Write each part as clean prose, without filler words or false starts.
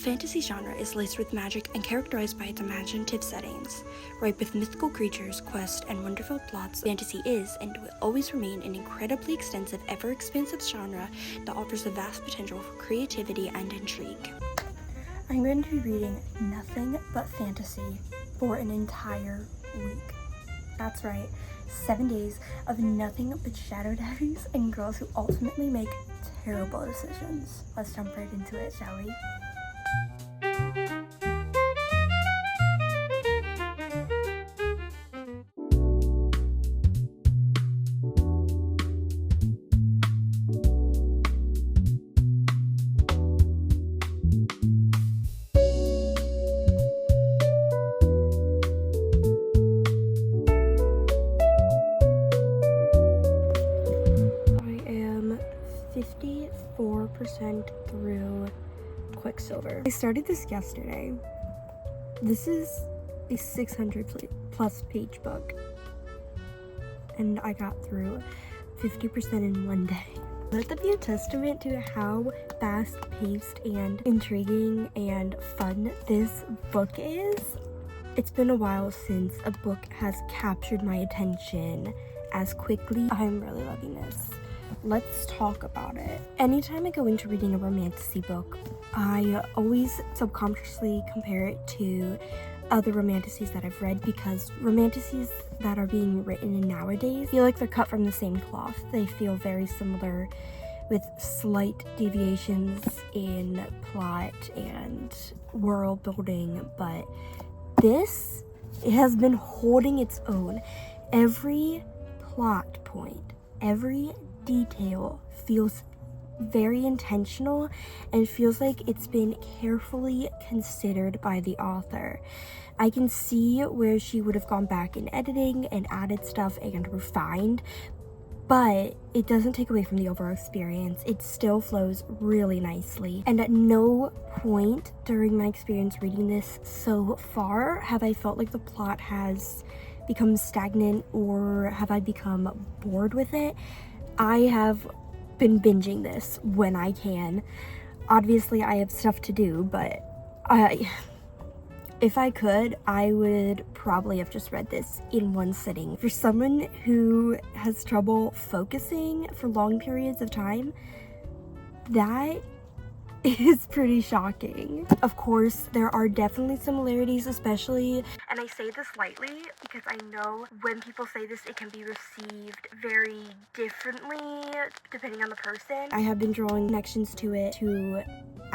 Fantasy genre is laced with magic and characterized by its imaginative settings. Ripe with mythical creatures, quests, and wonderful plots, fantasy is, and will always remain, an incredibly extensive, ever-expansive genre that offers a vast potential for creativity and intrigue. I'm going to be reading nothing but fantasy for an entire week. That's right, 7 days of nothing but shadow daddies and girls who ultimately make terrible decisions. Let's jump right into it, shall we? I am 54% through Quicksilver. I started this yesterday. This is a 600 plus page book, and I got through 50% in one day. Let that be a testament to how fast-paced and intriguing and fun this book is. It's been a while since a book has captured my attention as quickly. I'm really loving this. Let's talk about it. Anytime I go into reading a romantasy book, I always subconsciously compare it to other romantasies that I've read, because romantasies that are being written nowadays feel like they're cut from the same cloth. They feel very similar with slight deviations in plot and world building, but this, it has been holding its own. Every plot point, every detail feels very intentional and feels like it's been carefully considered by the author. I can see where she would have gone back in editing and added stuff and refined, but it doesn't take away from the overall experience. It still flows really nicely, and at no point during my experience reading this so far have I felt like the plot has become stagnant or have I become bored with it. I have been binging this when I can. Obviously I have stuff to do, but if I could, I would probably have just read this in one sitting. For someone who has trouble focusing for long periods of time, that is pretty shocking. Of course, there are definitely similarities, especially, and I say this lightly because I know when people say this, it can be received very differently depending on the person. I have been drawing connections to it, to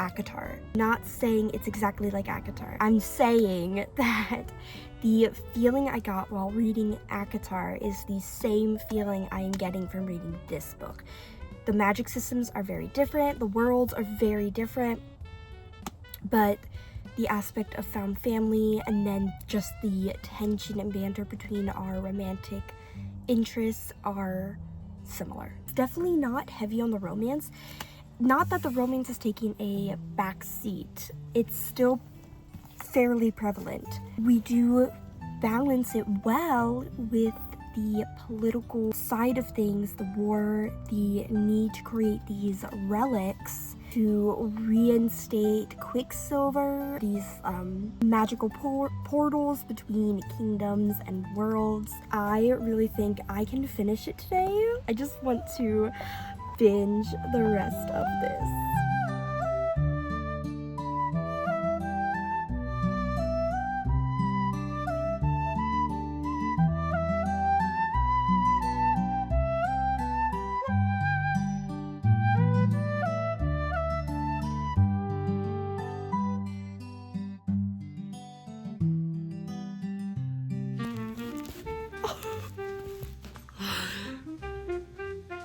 ACOTAR. Not saying it's exactly like ACOTAR. I'm saying that the feeling I got while reading ACOTAR is the same feeling I am getting from reading this book. The magic systems are very different, the worlds are very different, but the aspect of found family and then just the tension and banter between our romantic interests are similar. It's definitely not heavy on the romance. Not that the romance is taking a back seat. It's still fairly prevalent. We do balance it well with the political side of things, the war, the need to create these relics to reinstate Quicksilver, these magical portals between kingdoms and worlds. I really think I can finish it today. I just want to binge the rest of this.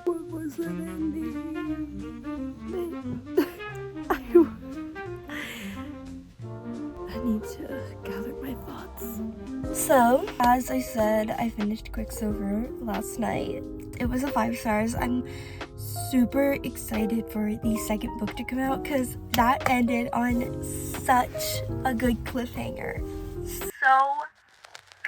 What was that ending? I need to gather my thoughts. So, as I said, I finished Quicksilver last night. It was a 5 stars. I'm super excited for the second book to come out because that ended on such a good cliffhanger. So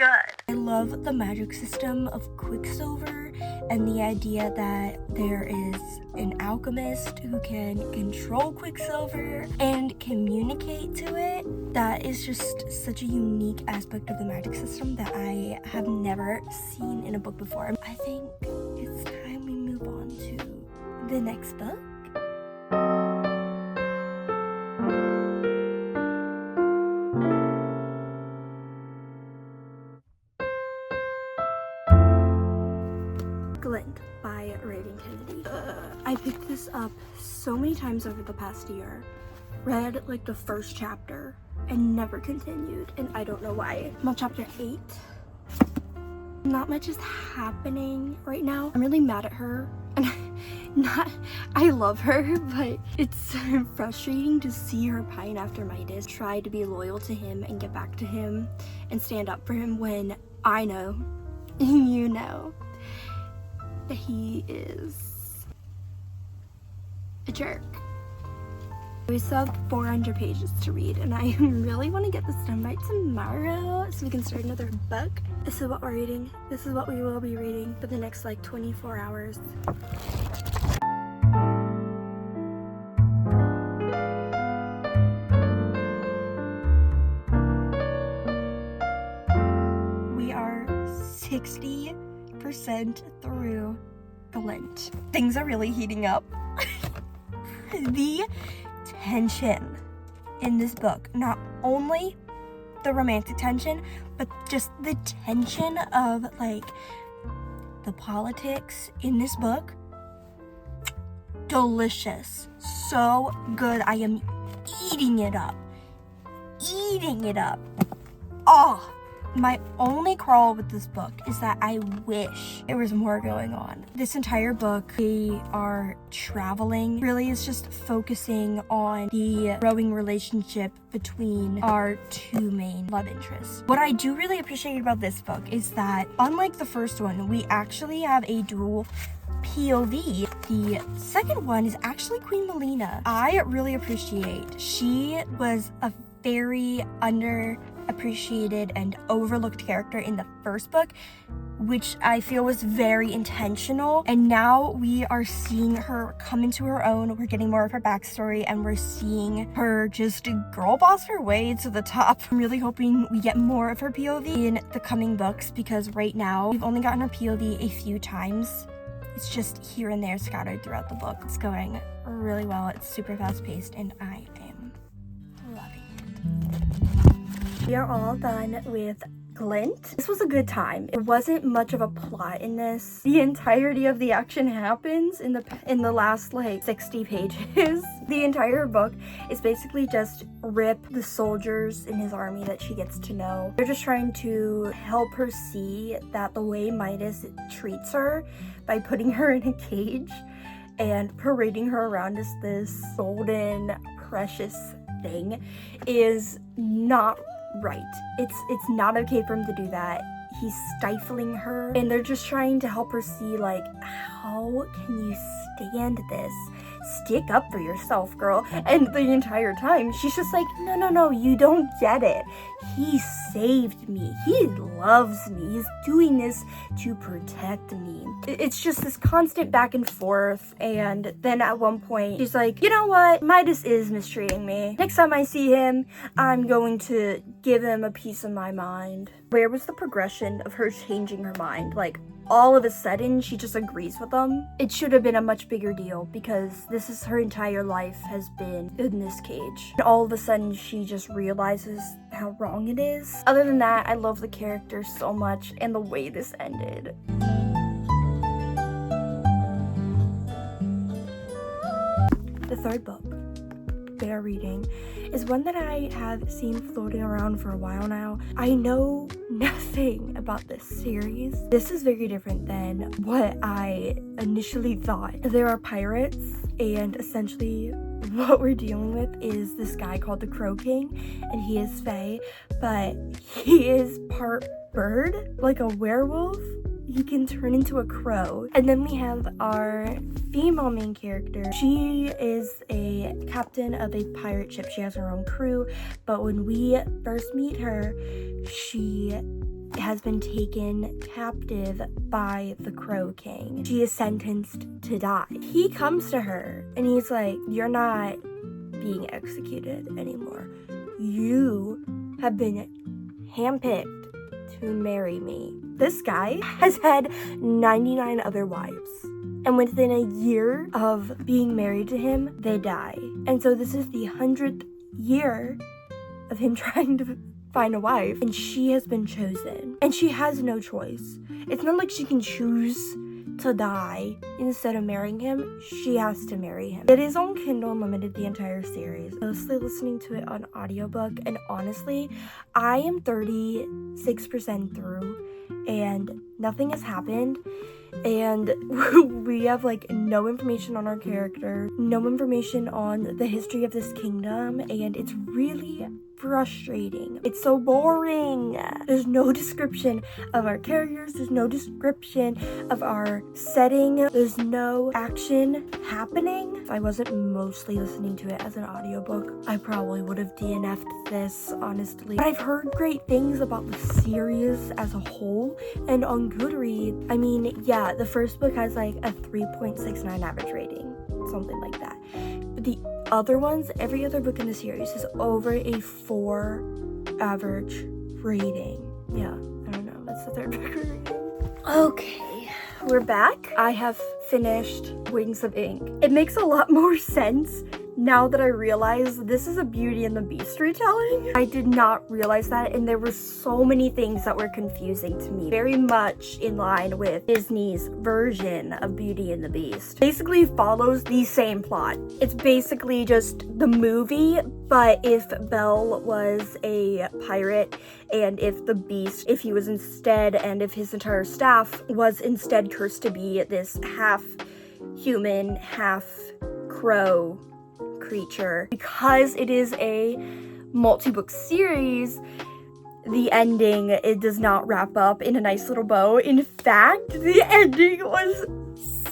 good. I love the magic system of Quicksilver and the idea that there is an alchemist who can control Quicksilver and communicate to it. That is just such a unique aspect of the magic system that I have never seen in a book before. I think it's time we move on to the next book. Glint by Raven Kennedy. I picked this up so many times over the past year, read like the first chapter and never continued, and I don't know why. I'm on chapter 8. Not much is happening right now. I'm really mad at her, and I love her, but it's frustrating to see her pine after Midas, try to be loyal to him and get back to him and stand up for him when I know, you know, that he is a jerk. We still have 400 pages to read, and I really want to get this done by tomorrow so we can start another book. This is what we're reading. This is what we will be reading for the next like 24 hours. We are 60% through Glint. Things are really heating up. The tension in this book, not only the romantic tension, but just the tension of like the politics in this book. Delicious. So good. I am eating it up. Eating it up. Oh, my only quarrel with this book is that I wish there was more going on. This entire book, they are traveling. Really is just focusing on the growing relationship between our two main love interests. What I do really appreciate about this book is that, unlike the first one, we actually have a dual POV. The second one is actually Queen Melina. I really appreciate. She was a very underappreciated and overlooked character in the first book, which I feel was very intentional, and now we are seeing her come into her own. We're getting more of her backstory, and we're seeing her just girl boss her way to the top. I'm really hoping we get more of her POV in the coming books, because right now we've only gotten her POV a few times. It's just here and there scattered throughout the book. It's going really well. It's super fast paced, and I am loving it. We are all done with Glint. This was a good time. It wasn't much of a plot in this. The entirety of the action happens in the last like 60 pages. The entire book is basically just Rip, the soldiers in his army that she gets to know. They're just trying to help her see that the way Midas treats her by putting her in a cage and parading her around as this golden, precious thing is not right. It's not okay for him to do that. He's stifling her, and they're just trying to help her see, like, how can you stand this? Stick up for yourself, girl. And the entire time she's just like, no, you don't get it. He saved me. He loves me. He's doing this to protect me. It's just this constant back and forth, and then at one point she's like, you know what, Midas is mistreating me. Next time I see him, I'm going to give him a piece of my mind. Where was the progression of her changing her mind? Like, all of a sudden she just agrees with them. It should have been a much bigger deal, because this is her entire life has been in this cage, and all of a sudden she just realizes how wrong it is. Other than that, I love the character so much and the way this ended. The third book they are reading is one that I have seen floating around for a while now. I know nothing about this series. This is very different than what I initially thought. There are pirates, and essentially what we're dealing with is this guy called the Crow King, and he is fae, but he is part bird, like a werewolf. He can turn into a crow. And then we have our female main character. She is a captain of a pirate ship. She has her own crew, but when we first meet her, she has been taken captive by the Crow King. She is sentenced to die. He comes to her and he's like, you're not being executed anymore. You have been handpicked to marry me. This guy has had 99 other wives. And within a year of being married to him, they die. And so this is the 100th year of him trying to find a wife. And she has been chosen. And she has no choice. It's not like she can choose to die instead of marrying him. She has to marry him. It is on Kindle Unlimited, the entire series. Mostly listening to it on audiobook. And honestly, I am 36% through. And nothing has happened. And we have like no information on our character, no information on the history of this kingdom, and it's really frustrating. It's so boring. There's no description of our characters, there's no description of our setting, there's no action happening. If I wasn't mostly listening to it as an audiobook, I probably would have DNF'd this, honestly. But I've heard great things about the series as a whole, and on Goodreads, I mean, yeah, the first book has like a 3.69 average rating, something like that. But the other ones, every other book in the series is over a 4 average rating. Yeah, I don't know, that's the third book we're reading. Okay, we're back. I have finished Wings of Ink. It makes a lot more sense now that I realize this is a Beauty and the Beast retelling. I did not realize that, and there were so many things that were confusing to me. Very much in line with Disney's version of Beauty and the Beast. Basically follows the same plot. It's basically just the movie, but if Belle was a pirate, and if the Beast, if he was instead, and if his entire staff was instead cursed to be this half human, half crow creature. Because it is a multi-book series, the ending, it does not wrap up in a nice little bow. In fact, the ending was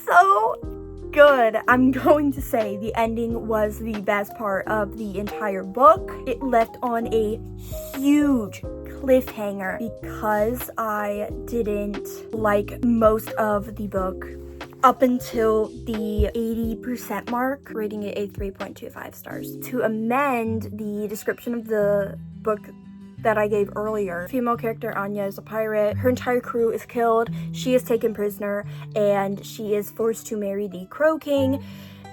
so good. I'm going to say the ending was the best part of the entire book. It left on a huge cliffhanger because I didn't like most of the book up until the 80% mark, rating it a 3.25 stars. To amend the description of the book that I gave earlier, female character Anya is a pirate. Her entire crew is killed. She is taken prisoner and she is forced to marry the Crow King.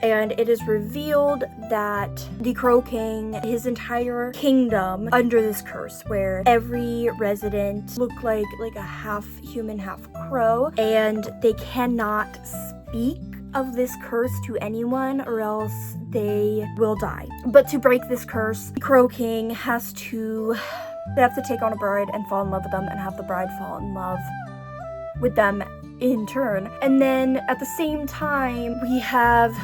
And it is revealed that the Crow King, his entire kingdom, under this curse, where every resident looked like a half human, half crow, and they cannot speak of this curse to anyone or else they will die. But to break this curse, the Crow King has to take on a bride and fall in love with them, and have the bride fall in love with them in turn. And then at the same time, we have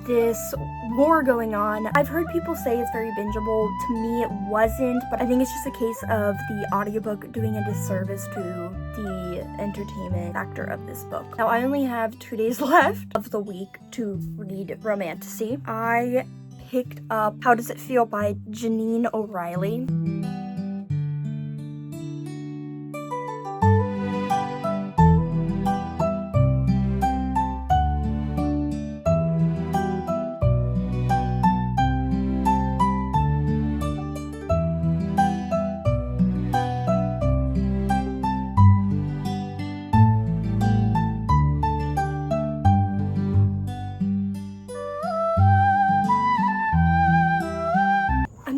this war going on. I've heard people say it's very bingeable. To me, it wasn't, but I think it's just a case of the audiobook doing a disservice to the entertainment factor of this book. Now, I only have 2 days left of the week to read Romantasy. I picked up How Does It Feel by Janine O'Reilly.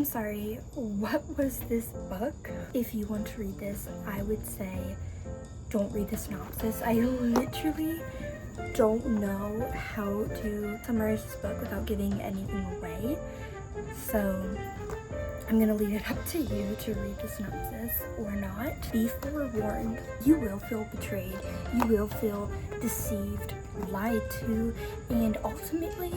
Sorry, what was this book? If you want to read this, I would say don't read the synopsis. I literally don't know how to summarize this book without giving anything away. So I'm gonna leave it up to you to read the synopsis or not. Be forewarned, you will feel betrayed, you will feel deceived, lied to, and ultimately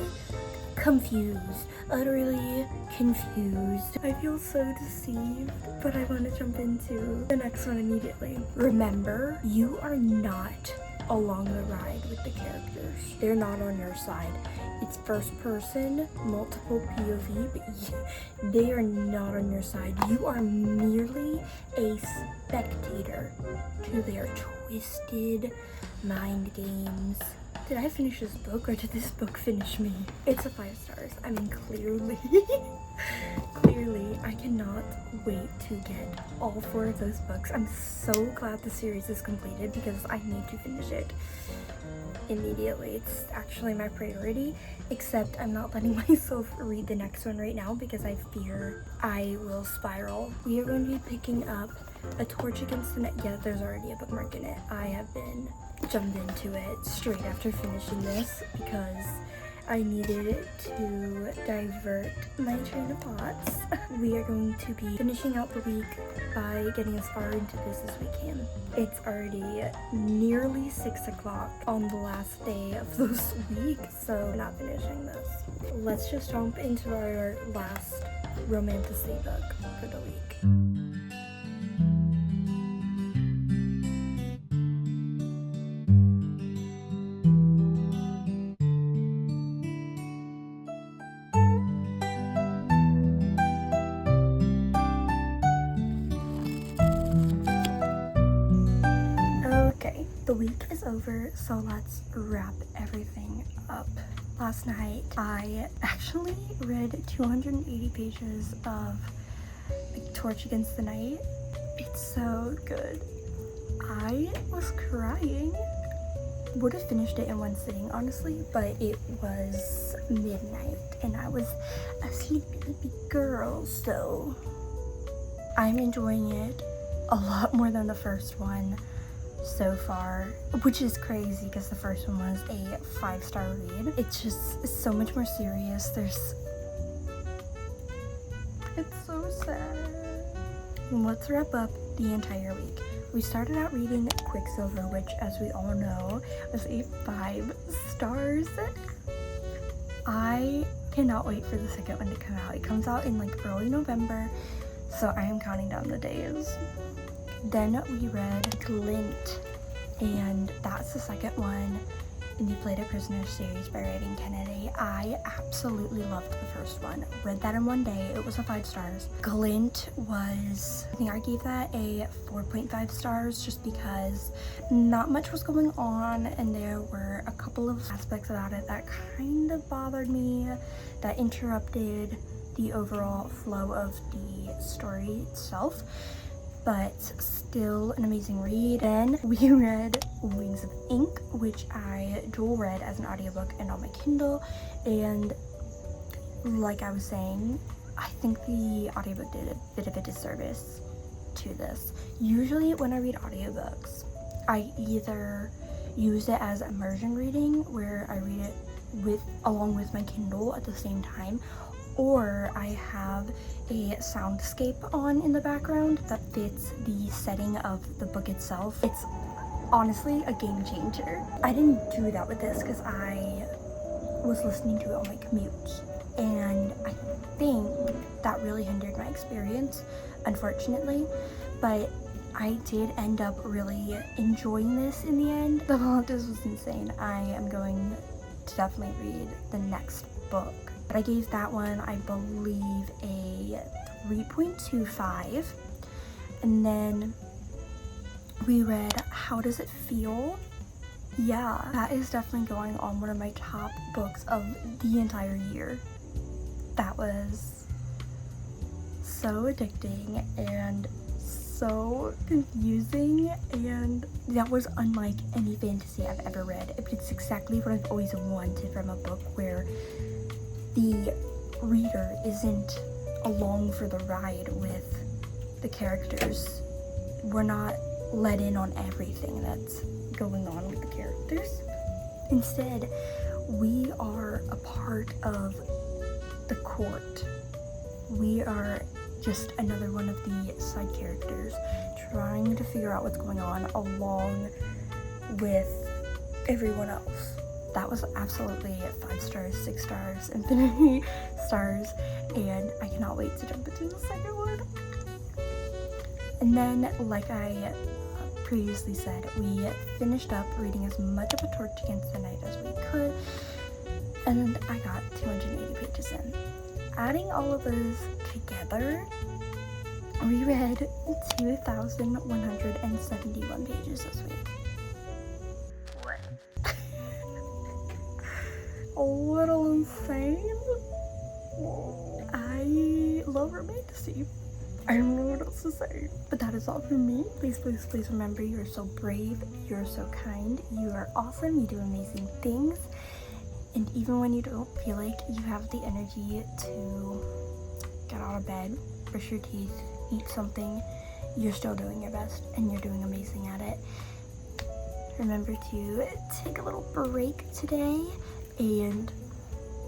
confused, utterly confused. I feel so deceived, but I want to jump into the next one immediately. Remember, you are not along the ride with the characters. They're not on your side. It's first person, multiple POV, but they are not on your side. You are merely a spectator to their twisted mind games. Did I finish this book or did this book finish me? It's a 5 stars. I mean, clearly, I cannot wait to get all 4 of those books. I'm so glad the series is completed because I need to finish it immediately. It's actually my priority, except I'm not letting myself read the next one right now because I fear I will spiral. We are going to be picking up A Torch Against the Night. Yeah, there's already a bookmark in it. I have been jumped into it straight after finishing this because I needed it to divert my train of thoughts. We are going to be finishing out the week by getting as far into this as we can. It's already nearly 6 o'clock on the last day of this week, so we're not finishing this. Let's just jump into our last Romantasy book for the week. The week is over, so let's wrap everything up. Last night, I actually read 280 pages of A Torch Against the Night. It's so good. I was crying. Would have finished it in one sitting, honestly, but it was midnight and I was a sleepy girl, so I'm enjoying it a lot more than the first one so far, which is crazy because the first one was a 5-star read. It's just so much more serious. It's so sad. Let's wrap up the entire week. We started out reading Quicksilver, which, as we all know, was a 5 stars. I cannot wait for the second one to come out. It comes out in like early November, so I am counting down the days. Then we read Glint, and that's the second one in the Play the Prisoner series by Writing Kennedy. I absolutely loved the first one. Read that in one day. It was a 5 stars. Glint was, I think I gave that a 4.5 stars just because not much was going on and there were a couple of aspects about it that kind of bothered me, that interrupted the overall flow of the story itself. But still an amazing read. Then we read Wings of Ink, which I dual read as an audiobook and on my Kindle, and like I was saying, I think the audiobook did a bit of a disservice to this. Usually when I read audiobooks, I either use it as immersion reading where I read it along with my Kindle at the same time, or I have a soundscape on in the background that fits the setting of the book itself. It's honestly a game changer. I didn't do that with this because I was listening to it on my commute, and I think that really hindered my experience, unfortunately, but I did end up really enjoying this in the end. The plot twist was insane. I am going to definitely read the next book. But I gave that one, I believe, a 3.25. And then we read How Does It Feel? Yeah, that is definitely going on one of my top books of the entire year. That was so addicting and so confusing, and that was unlike any fantasy I've ever read. It's exactly what I've always wanted from a book, where the reader isn't along for the ride with the characters. We're not let in on everything that's going on with the characters. Instead, we are a part of the court. We are just another one of the side characters trying to figure out what's going on along with everyone else. That was absolutely 5 stars, 6 stars, infinity stars, and I cannot wait to jump into the second one. And then, like I previously said, we finished up reading as much of A Torch Against the Night as we could, and I got 280 pages in. Adding all of those together, we read 2,171 pages this week. What? A little insane. I love Romantasy. I don't know what else to say. But that is all from me. Please, please, please remember, you are so brave, you are so kind, you are awesome, you do amazing things. And even when you don't feel like you have the energy to get out of bed, brush your teeth, eat something, you're still doing your best and you're doing amazing at it. Remember to take a little break today, and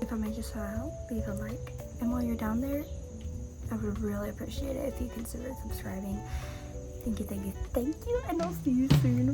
if I made you smile, leave a like. And while you're down there, I would really appreciate it if you consider subscribing. Thank you, thank you, thank you, and I'll see you soon.